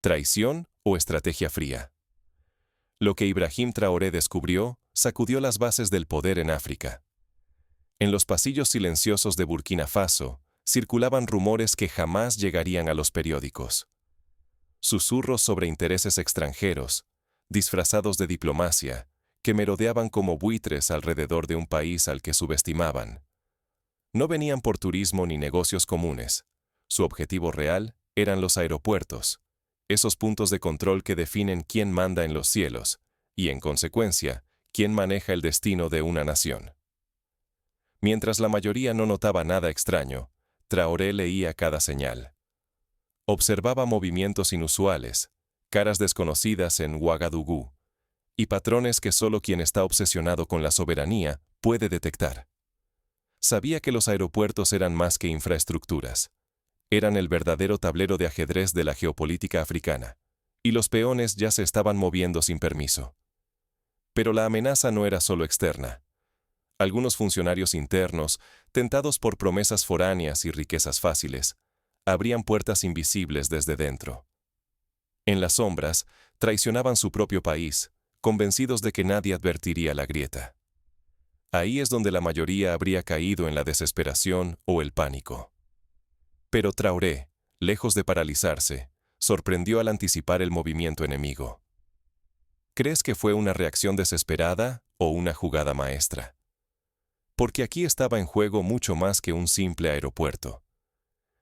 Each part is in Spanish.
¿Traición o estrategia fría? Lo que Ibrahim Traoré descubrió sacudió las bases del poder en África. En los pasillos silenciosos de Burkina Faso circulaban rumores que jamás llegarían a los periódicos. Susurros sobre intereses extranjeros, disfrazados de diplomacia, que merodeaban como buitres alrededor de un país al que subestimaban. No venían por turismo ni negocios comunes. Su objetivo real eran los aeropuertos, esos puntos de control que definen quién manda en los cielos y, en consecuencia, quién maneja el destino de una nación. Mientras la mayoría no notaba nada extraño, Traoré leía cada señal. Observaba movimientos inusuales, caras desconocidas en Ouagadougou, y patrones que solo quien está obsesionado con la soberanía puede detectar. Sabía que los aeropuertos eran más que infraestructuras. Eran el verdadero tablero de ajedrez de la geopolítica africana, y los peones ya se estaban moviendo sin permiso. Pero la amenaza no era solo externa. Algunos funcionarios internos, tentados por promesas foráneas y riquezas fáciles, abrían puertas invisibles desde dentro. En las sombras, traicionaban su propio país, convencidos de que nadie advertiría la grieta. Ahí es donde la mayoría habría caído en la desesperación o el pánico. Pero Traoré, lejos de paralizarse, sorprendió al anticipar el movimiento enemigo. ¿Crees que fue una reacción desesperada o una jugada maestra? Porque aquí estaba en juego mucho más que un simple aeropuerto.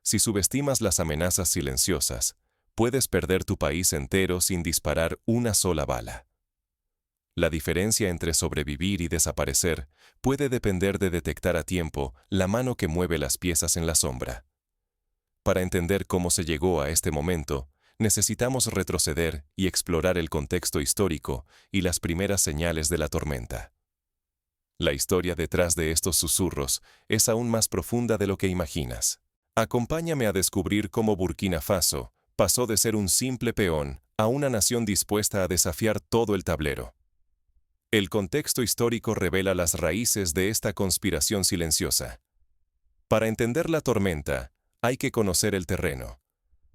Si subestimas las amenazas silenciosas, puedes perder tu país entero sin disparar una sola bala. La diferencia entre sobrevivir y desaparecer puede depender de detectar a tiempo la mano que mueve las piezas en la sombra. Para entender cómo se llegó a este momento, necesitamos retroceder y explorar el contexto histórico y las primeras señales de la tormenta. La historia detrás de estos susurros es aún más profunda de lo que imaginas. Acompáñame a descubrir cómo Burkina Faso pasó de ser un simple peón a una nación dispuesta a desafiar todo el tablero. El contexto histórico revela las raíces de esta conspiración silenciosa. Para entender la tormenta, hay que conocer el terreno.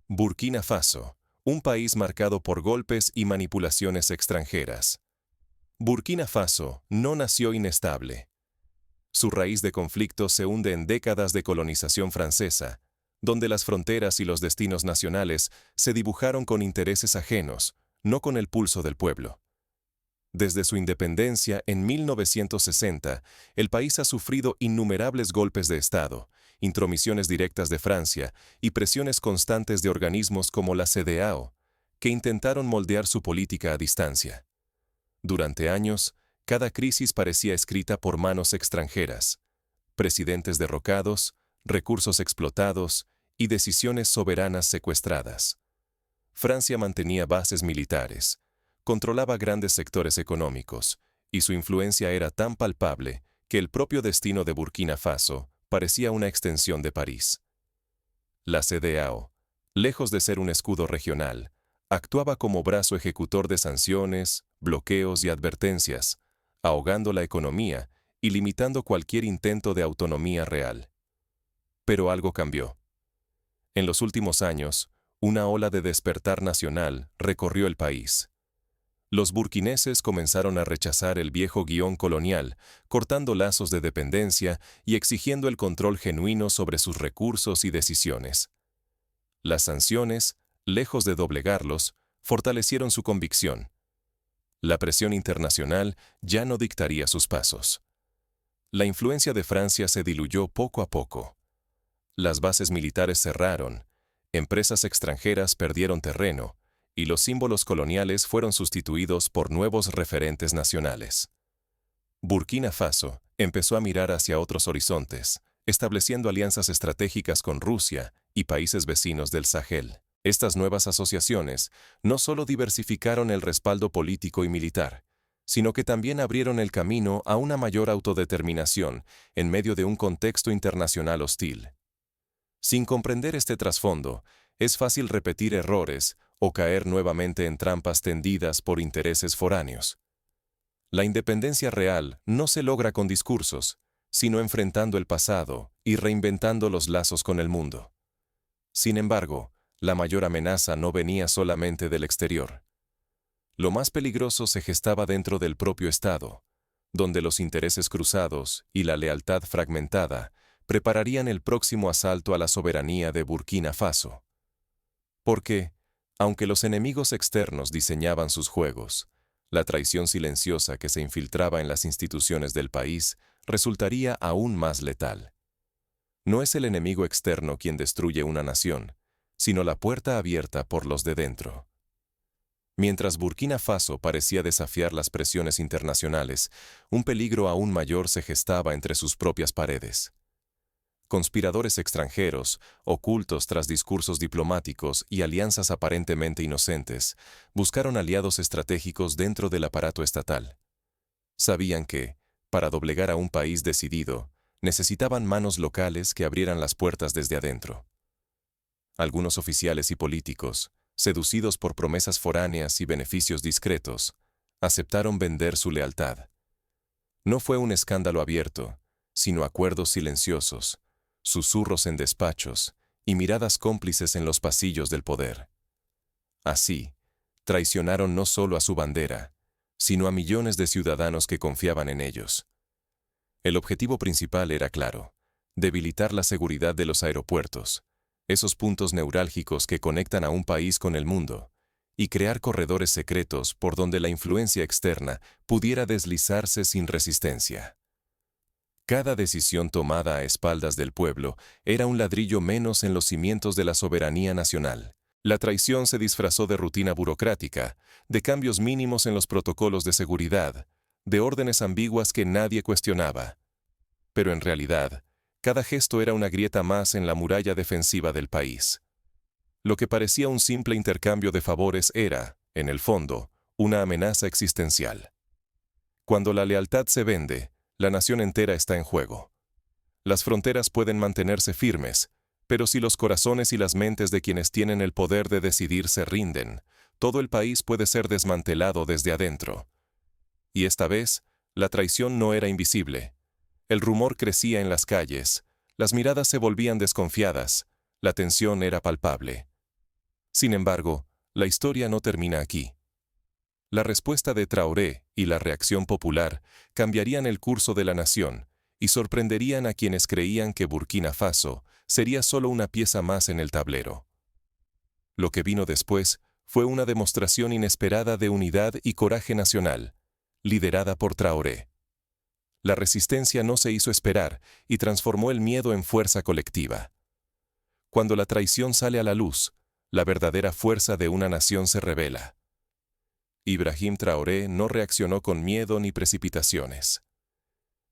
Burkina Faso, un país marcado por golpes y manipulaciones extranjeras. Burkina Faso no nació inestable. Su raíz de conflicto se hunde en décadas de colonización francesa, donde las fronteras y los destinos nacionales se dibujaron con intereses ajenos, no con el pulso del pueblo. Desde su independencia en 1960, el país ha sufrido innumerables golpes de Estado, intromisiones directas de Francia y presiones constantes de organismos como la CEDEAO, que intentaron moldear su política a distancia. Durante años, cada crisis parecía escrita por manos extranjeras, presidentes derrocados, recursos explotados y decisiones soberanas secuestradas. Francia mantenía bases militares, controlaba grandes sectores económicos, y su influencia era tan palpable que el propio destino de Burkina Faso parecía una extensión de París. La CEDEAO, lejos de ser un escudo regional, actuaba como brazo ejecutor de sanciones, bloqueos y advertencias, ahogando la economía y limitando cualquier intento de autonomía real. Pero algo cambió. En los últimos años, una ola de despertar nacional recorrió el país. Los burkineses comenzaron a rechazar el viejo guión colonial, cortando lazos de dependencia y exigiendo el control genuino sobre sus recursos y decisiones. Las sanciones, lejos de doblegarlos, fortalecieron su convicción. La presión internacional ya no dictaría sus pasos. La influencia de Francia se diluyó poco a poco. Las bases militares cerraron, empresas extranjeras perdieron terreno, y los símbolos coloniales fueron sustituidos por nuevos referentes nacionales. Burkina Faso empezó a mirar hacia otros horizontes, estableciendo alianzas estratégicas con Rusia y países vecinos del Sahel. Estas nuevas asociaciones no solo diversificaron el respaldo político y militar, sino que también abrieron el camino a una mayor autodeterminación en medio de un contexto internacional hostil. Sin comprender este trasfondo, es fácil repetir errores o caer nuevamente en trampas tendidas por intereses foráneos. La independencia real no se logra con discursos, sino enfrentando el pasado y reinventando los lazos con el mundo. Sin embargo, la mayor amenaza no venía solamente del exterior. Lo más peligroso se gestaba dentro del propio Estado, donde los intereses cruzados y la lealtad fragmentada prepararían el próximo asalto a la soberanía de Burkina Faso. Porque, aunque los enemigos externos diseñaban sus juegos, la traición silenciosa que se infiltraba en las instituciones del país resultaría aún más letal. No es el enemigo externo quien destruye una nación, sino la puerta abierta por los de dentro. Mientras Burkina Faso parecía desafiar las presiones internacionales, un peligro aún mayor se gestaba entre sus propias paredes. Conspiradores extranjeros, ocultos tras discursos diplomáticos y alianzas aparentemente inocentes, buscaron aliados estratégicos dentro del aparato estatal. Sabían que, para doblegar a un país decidido, necesitaban manos locales que abrieran las puertas desde adentro. Algunos oficiales y políticos, seducidos por promesas foráneas y beneficios discretos, aceptaron vender su lealtad. No fue un escándalo abierto, sino acuerdos silenciosos, susurros en despachos y miradas cómplices en los pasillos del poder. Así, traicionaron no solo a su bandera, sino a millones de ciudadanos que confiaban en ellos. El objetivo principal era claro: debilitar la seguridad de los aeropuertos, esos puntos neurálgicos que conectan a un país con el mundo, y crear corredores secretos por donde la influencia externa pudiera deslizarse sin resistencia. Cada decisión tomada a espaldas del pueblo era un ladrillo menos en los cimientos de la soberanía nacional. La traición se disfrazó de rutina burocrática, de cambios mínimos en los protocolos de seguridad, de órdenes ambiguas que nadie cuestionaba. Pero en realidad, cada gesto era una grieta más en la muralla defensiva del país. Lo que parecía un simple intercambio de favores era, en el fondo, una amenaza existencial. Cuando la lealtad se vende, la nación entera está en juego. Las fronteras pueden mantenerse firmes, pero si los corazones y las mentes de quienes tienen el poder de decidir se rinden, todo el país puede ser desmantelado desde adentro. Y esta vez, la traición no era invisible. El rumor crecía en las calles, las miradas se volvían desconfiadas, la tensión era palpable. Sin embargo, la historia no termina aquí. La respuesta de Traoré y la reacción popular cambiarían el curso de la nación y sorprenderían a quienes creían que Burkina Faso sería solo una pieza más en el tablero. Lo que vino después fue una demostración inesperada de unidad y coraje nacional, liderada por Traoré. La resistencia no se hizo esperar y transformó el miedo en fuerza colectiva. Cuando la traición sale a la luz, la verdadera fuerza de una nación se revela. Ibrahim Traoré no reaccionó con miedo ni precipitaciones.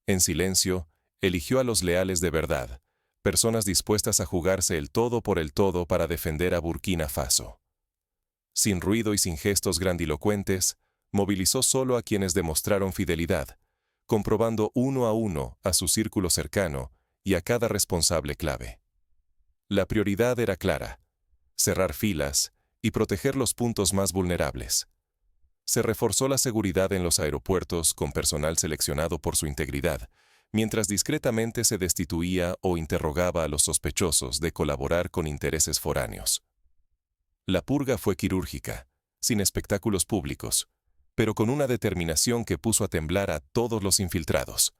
En silencio, eligió a los leales de verdad, personas dispuestas a jugarse el todo por el todo para defender a Burkina Faso. Sin ruido y sin gestos grandilocuentes, movilizó solo a quienes demostraron fidelidad, comprobando uno a uno a su círculo cercano y a cada responsable clave. La prioridad era clara: cerrar filas y proteger los puntos más vulnerables. Se reforzó la seguridad en los aeropuertos con personal seleccionado por su integridad, mientras discretamente se destituía o interrogaba a los sospechosos de colaborar con intereses foráneos. La purga fue quirúrgica, sin espectáculos públicos, pero con una determinación que puso a temblar a todos los infiltrados.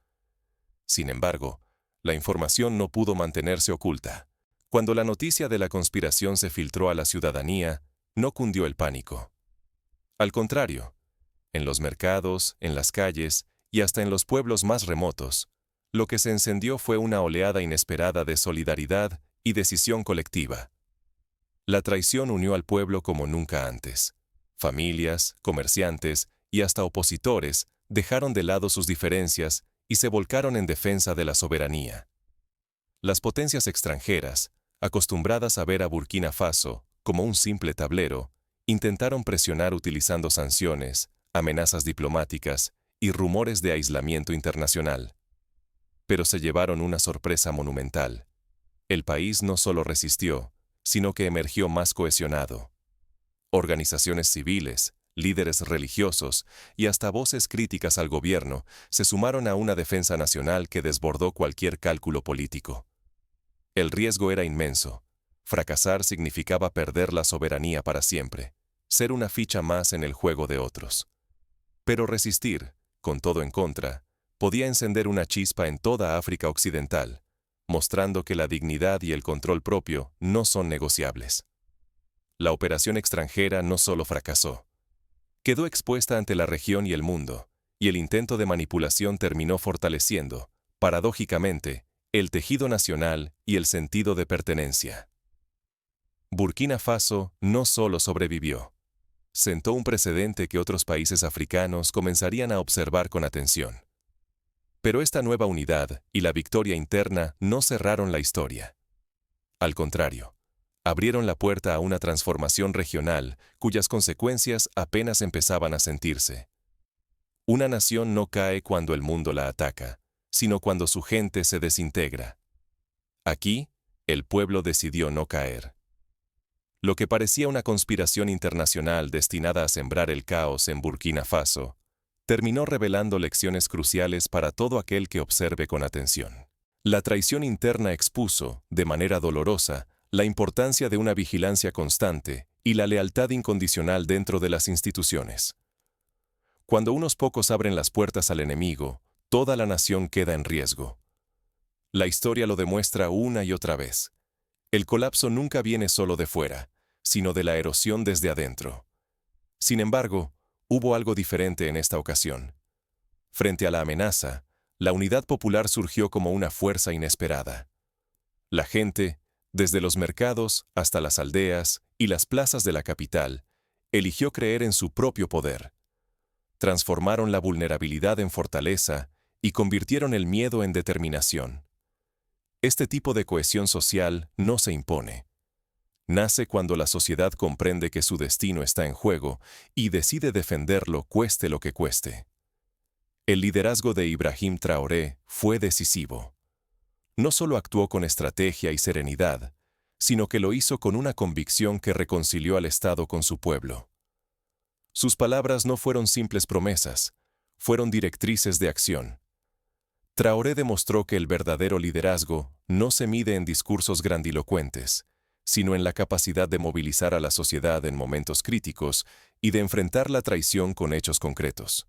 Sin embargo, la información no pudo mantenerse oculta. Cuando la noticia de la conspiración se filtró a la ciudadanía, no cundió el pánico. Al contrario, en los mercados, en las calles y hasta en los pueblos más remotos, lo que se encendió fue una oleada inesperada de solidaridad y decisión colectiva. La traición unió al pueblo como nunca antes. Familias, comerciantes y hasta opositores dejaron de lado sus diferencias y se volcaron en defensa de la soberanía. Las potencias extranjeras, acostumbradas a ver a Burkina Faso como un simple tablero, intentaron presionar utilizando sanciones, amenazas diplomáticas y rumores de aislamiento internacional. Pero se llevaron una sorpresa monumental. El país no solo resistió, sino que emergió más cohesionado. Organizaciones civiles, líderes religiosos y hasta voces críticas al gobierno se sumaron a una defensa nacional que desbordó cualquier cálculo político. El riesgo era inmenso, Fracasar significaba perder la soberanía para siempre, ser una ficha más en el juego de otros. Pero resistir, con todo en contra, podía encender una chispa en toda África Occidental, mostrando que la dignidad y el control propio no son negociables. La operación extranjera no solo fracasó. Quedó expuesta ante la región y el mundo, y el intento de manipulación terminó fortaleciendo, paradójicamente, el tejido nacional y el sentido de pertenencia. Burkina Faso no solo sobrevivió. Sentó un precedente que otros países africanos comenzarían a observar con atención. Pero esta nueva unidad y la victoria interna no cerraron la historia. Al contrario, abrieron la puerta a una transformación regional cuyas consecuencias apenas empezaban a sentirse. Una nación no cae cuando el mundo la ataca, sino cuando su gente se desintegra. Aquí, el pueblo decidió no caer. Lo que parecía una conspiración internacional destinada a sembrar el caos en Burkina Faso, terminó revelando lecciones cruciales para todo aquel que observe con atención. La traición interna expuso, de manera dolorosa, la importancia de una vigilancia constante y la lealtad incondicional dentro de las instituciones. Cuando unos pocos abren las puertas al enemigo, toda la nación queda en riesgo. La historia lo demuestra una y otra vez. El colapso nunca viene solo de fuera, sino de la erosión desde adentro. Sin embargo, hubo algo diferente en esta ocasión. Frente a la amenaza, la unidad popular surgió como una fuerza inesperada. La gente, desde los mercados hasta las aldeas y las plazas de la capital, eligió creer en su propio poder. Transformaron la vulnerabilidad en fortaleza y convirtieron el miedo en determinación. Este tipo de cohesión social no se impone. Nace cuando la sociedad comprende que su destino está en juego y decide defenderlo cueste lo que cueste. El liderazgo de Ibrahim Traoré fue decisivo. No solo actuó con estrategia y serenidad, sino que lo hizo con una convicción que reconcilió al Estado con su pueblo. Sus palabras no fueron simples promesas, fueron directrices de acción. Traoré demostró que el verdadero liderazgo no se mide en discursos grandilocuentes, sino en la capacidad de movilizar a la sociedad en momentos críticos y de enfrentar la traición con hechos concretos.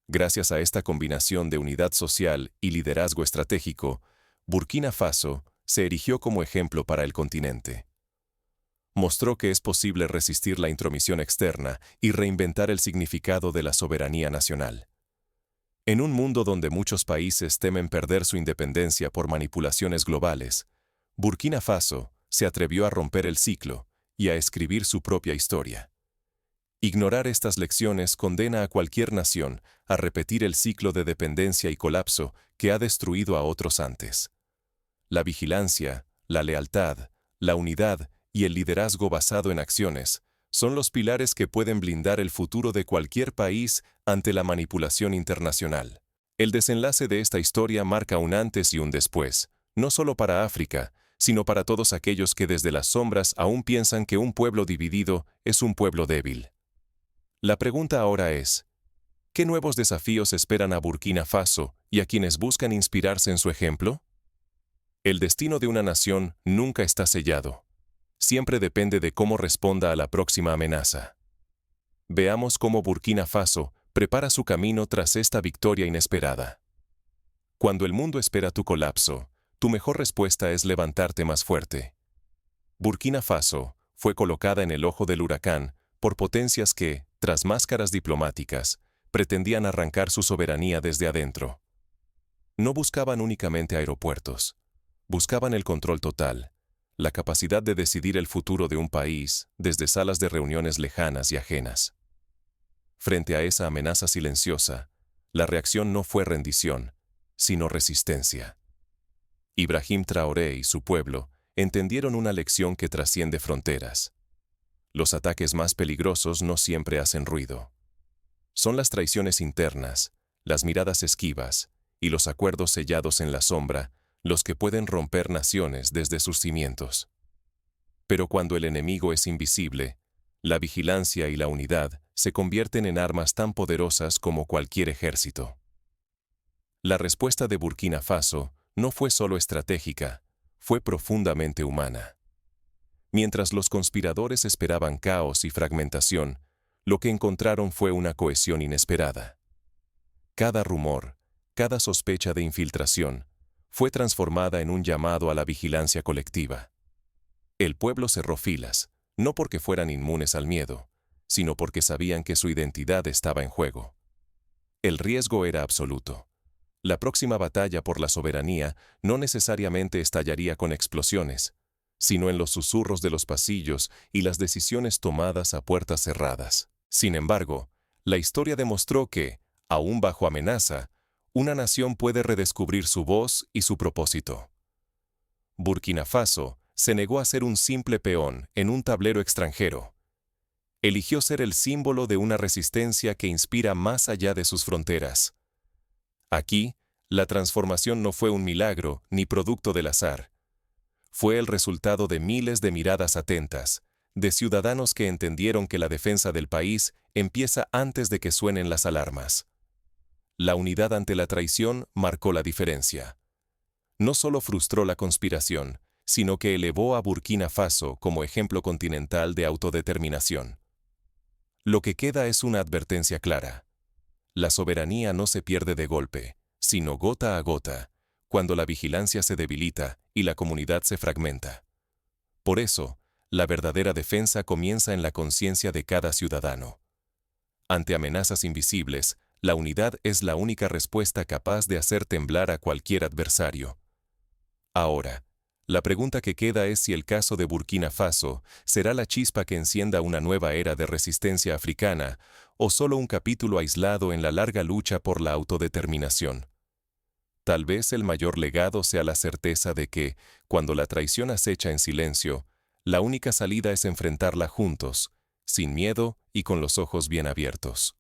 Gracias a esta combinación de unidad social y liderazgo estratégico, Burkina Faso se erigió como ejemplo para el continente. Mostró que es posible resistir la intromisión externa y reinventar el significado de la soberanía nacional. En un mundo donde muchos países temen perder su independencia por manipulaciones globales, Burkina Faso se atrevió a romper el ciclo y a escribir su propia historia. Ignorar estas lecciones condena a cualquier nación a repetir el ciclo de dependencia y colapso que ha destruido a otros antes. La vigilancia, la lealtad, la unidad y el liderazgo basado en acciones son los pilares que pueden blindar el futuro de cualquier país ante la manipulación internacional. El desenlace de esta historia marca un antes y un después, no solo para África, sino para todos aquellos que desde las sombras aún piensan que un pueblo dividido es un pueblo débil. La pregunta ahora es, ¿qué nuevos desafíos esperan a Burkina Faso y a quienes buscan inspirarse en su ejemplo? El destino de una nación nunca está sellado. Siempre depende de cómo responda a la próxima amenaza. Veamos cómo Burkina Faso prepara su camino tras esta victoria inesperada. Cuando el mundo espera tu colapso, tu mejor respuesta es levantarte más fuerte. Burkina Faso fue colocada en el ojo del huracán por potencias que, tras máscaras diplomáticas, pretendían arrancar su soberanía desde adentro. No buscaban únicamente aeropuertos, buscaban el control total, la capacidad de decidir el futuro de un país desde salas de reuniones lejanas y ajenas. Frente a esa amenaza silenciosa, la reacción no fue rendición, sino resistencia. Ibrahim Traoré y su pueblo entendieron una lección que trasciende fronteras. Los ataques más peligrosos no siempre hacen ruido. Son las traiciones internas, las miradas esquivas y los acuerdos sellados en la sombra los que pueden romper naciones desde sus cimientos. Pero cuando el enemigo es invisible, la vigilancia y la unidad se convierten en armas tan poderosas como cualquier ejército. La respuesta de Burkina Faso no fue solo estratégica, fue profundamente humana. Mientras los conspiradores esperaban caos y fragmentación, lo que encontraron fue una cohesión inesperada. Cada rumor, cada sospecha de infiltración, fue transformada en un llamado a la vigilancia colectiva. El pueblo cerró filas, no porque fueran inmunes al miedo, sino porque sabían que su identidad estaba en juego. El riesgo era absoluto. La próxima batalla por la soberanía no necesariamente estallaría con explosiones, sino en los susurros de los pasillos y las decisiones tomadas a puertas cerradas. Sin embargo, la historia demostró que, aún bajo amenaza, una nación puede redescubrir su voz y su propósito. Burkina Faso se negó a ser un simple peón en un tablero extranjero. Eligió ser el símbolo de una resistencia que inspira más allá de sus fronteras. Aquí, la transformación no fue un milagro ni producto del azar. Fue el resultado de miles de miradas atentas, de ciudadanos que entendieron que la defensa del país empieza antes de que suenen las alarmas. La unidad ante la traición marcó la diferencia. No solo frustró la conspiración, sino que elevó a Burkina Faso como ejemplo continental de autodeterminación. Lo que queda es una advertencia clara. La soberanía no se pierde de golpe, sino gota a gota, cuando la vigilancia se debilita y la comunidad se fragmenta. Por eso, la verdadera defensa comienza en la conciencia de cada ciudadano. Ante amenazas invisibles, la unidad es la única respuesta capaz de hacer temblar a cualquier adversario. Ahora, la pregunta que queda es si el caso de Burkina Faso será la chispa que encienda una nueva era de resistencia africana o solo un capítulo aislado en la larga lucha por la autodeterminación. Tal vez el mayor legado sea la certeza de que, cuando la traición acecha en silencio, la única salida es enfrentarla juntos, sin miedo y con los ojos bien abiertos.